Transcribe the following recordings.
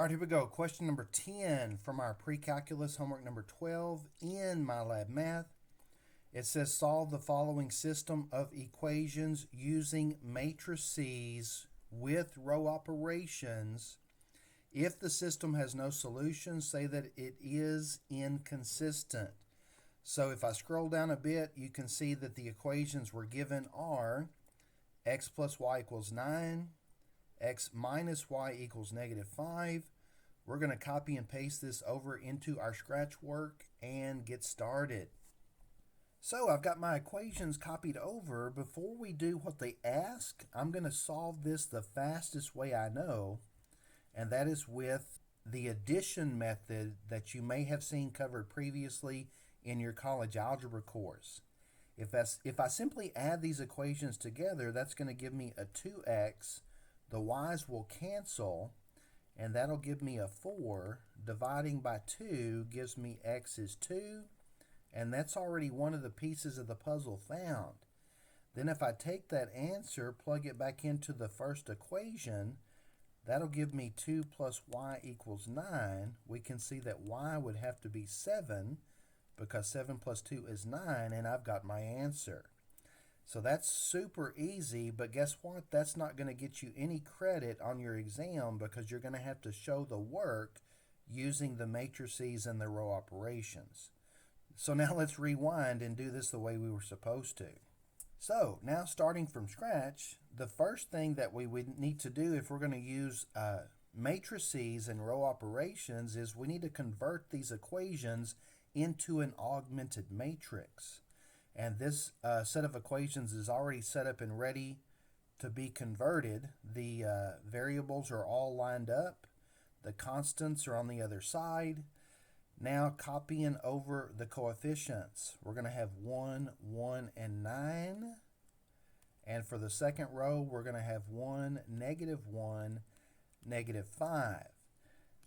All right, here we go. Question number 10 from our Precalculus homework number 12 in MyLab Math. It says solve the following system of equations using matrices with row operations. If the system has no solution, say that it is inconsistent. So if I scroll down a bit, you can see that the equations we're given are x plus y equals 9, x minus y equals -5. We're going to copy and paste this over into our scratch work and get started. So I've got my equations copied over. Before we do what they ask, I'm going to solve this the fastest way I know, and that is with the addition method that you may have seen covered previously in your college algebra course. If I simply add these equations together, that's going to give me a 2x. The y's will cancel, and that'll give me a 4. Dividing by 2 gives me x is 2, and that's already one of the pieces of the puzzle found. Then if I take that answer, plug it back into the first equation, that'll give me 2 plus y equals 9. We can see that y would have to be 7, because 7 plus 2 is 9, and I've got my answer. So that's super easy, but guess what? That's not going to get you any credit on your exam because you're going to have to show the work using the matrices and the row operations. So now let's rewind and do this the way we were supposed to. So now starting from scratch, the first thing that we would need to do if we're going to use matrices and row operations is we need to convert these equations into an augmented matrix. And this set of equations is already set up and ready to be converted. The variables are all lined up. The constants are on the other side. Now copying over the coefficients. We're going to have 1, 1, and 9. And for the second row, we're going to have 1, -1, -5.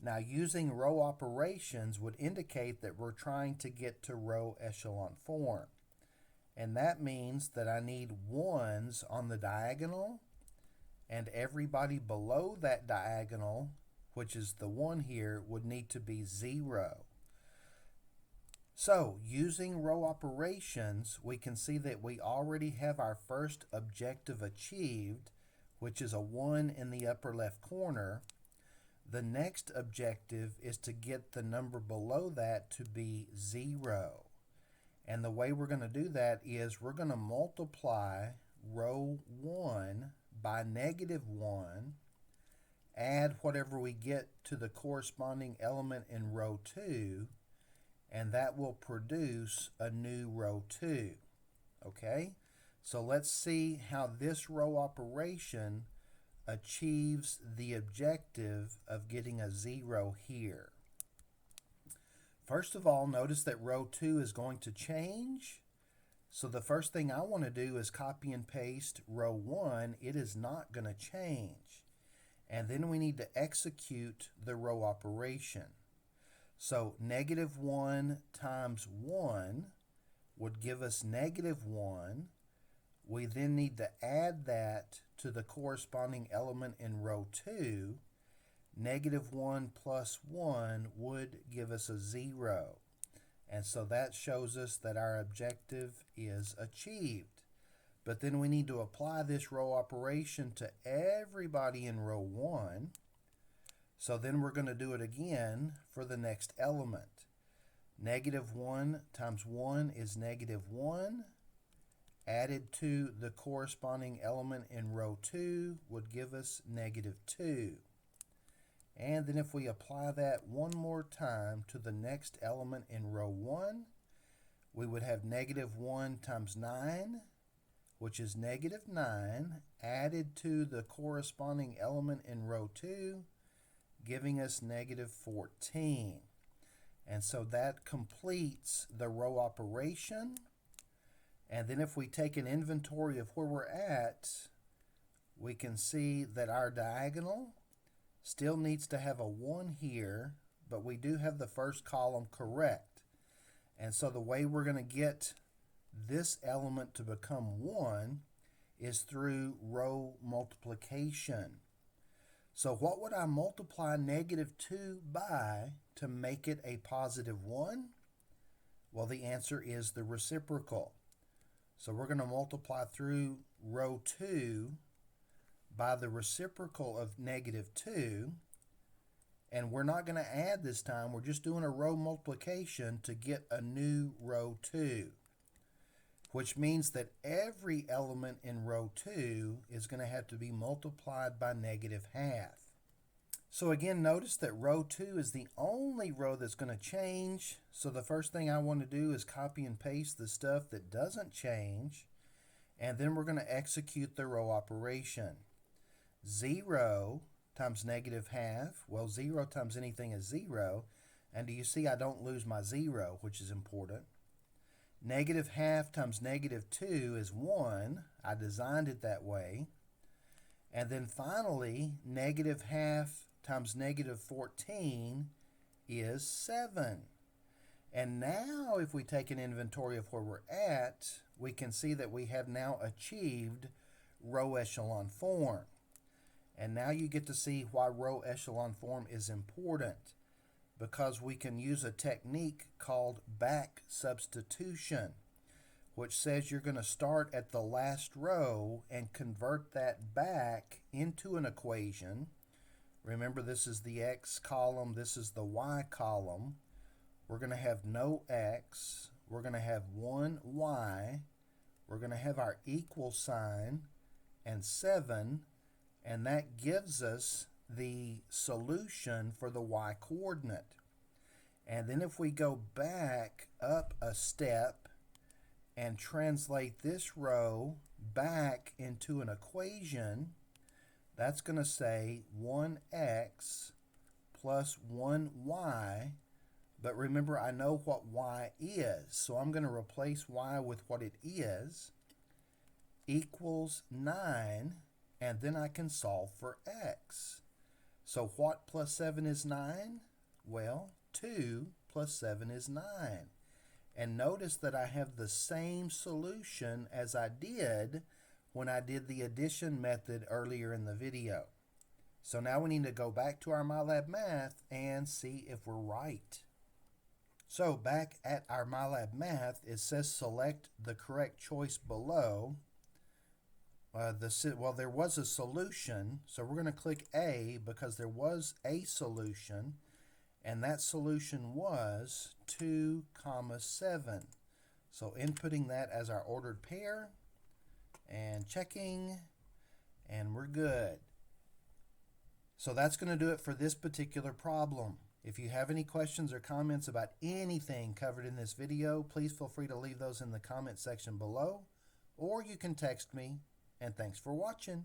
Now using row operations would indicate that we're trying to get to row echelon form. And that means that I need 1s on the diagonal, and everybody below that diagonal, which is the 1 here, would need to be 0. So using row operations, we can see that we already have our first objective achieved, which is a 1 in the upper left corner. The next objective is to get the number below that to be 0. And the way we're going to do that is we're going to multiply row 1 by -1, add whatever we get to the corresponding element in row 2, and that will produce a new row 2. Okay? So let's see how this row operation achieves the objective of getting a 0 here. First of all, notice that row 2 is going to change. So the first thing I want to do is copy and paste row 1. It is not going to change. And then we need to execute the row operation. So -1 times 1 would give us -1. We then need to add that to the corresponding element in row 2. -1 plus 1 would give us a 0. And so that shows us that our objective is achieved. But then we need to apply this row operation to everybody in row 1. So then we're going to do it again for the next element. -1 times 1 is -1. Added to the corresponding element in row 2 would give us -2. And then if we apply that one more time to the next element in row 1, we would have -1 times 9, which is -9, added to the corresponding element in row 2, giving us -14. And so that completes the row operation. And then if we take an inventory of where we're at, we can see that our diagonal still needs to have a 1 here, but we do have the first column correct. And so the way we're going to get this element to become 1 is through row multiplication. So what would I multiply negative 2 by to make it a positive 1? Well, the answer is the reciprocal. So we're going to multiply through row 2 by the reciprocal of negative 2. And we're not going to add this time. We're just doing a row multiplication to get a new row 2. Which means that every element in row 2 is going to have to be multiplied by negative half. So again, notice that row 2 is the only row that's going to change. So the first thing I want to do is copy and paste the stuff that doesn't change. And then we're going to execute the row operation. 0 times negative half. Well, 0 times anything is 0. And do you see I don't lose my 0, which is important. Negative half times negative 2 is 1. I designed it that way. And then finally, negative half times negative 14 is 7. And now if we take an inventory of where we're at, we can see that we have now achieved row echelon form. And now you get to see why row echelon form is important, because we can use a technique called back substitution, which says you're going to start at the last row and convert that back into an equation. Remember, this is the x column, this is the y column. We're going to have no x, we're going to have 1y, we're going to have our equal sign and 7, and that gives us the solution for the y coordinate. And then if we go back up a step and translate this row back into an equation, that's going to say 1x plus 1y. But remember, I know what y is, so I'm going to replace y with what it is, equals 9, and then I can solve for x. So what plus 7 is 9? Well, 2 plus 7 is 9. And notice that I have the same solution as I did when I did the addition method earlier in the video. So now we need to go back to our MyLab Math and see if we're right. So back at our MyLab Math, it says select the correct choice below. There was a solution, so we're going to click A because there was a solution, and that solution was 2, 7. So inputting that as our ordered pair, and checking, and we're good. So that's going to do it for this particular problem. If you have any questions or comments about anything covered in this video, please feel free to leave those in the comment section below, or you can text me. And thanks for watching.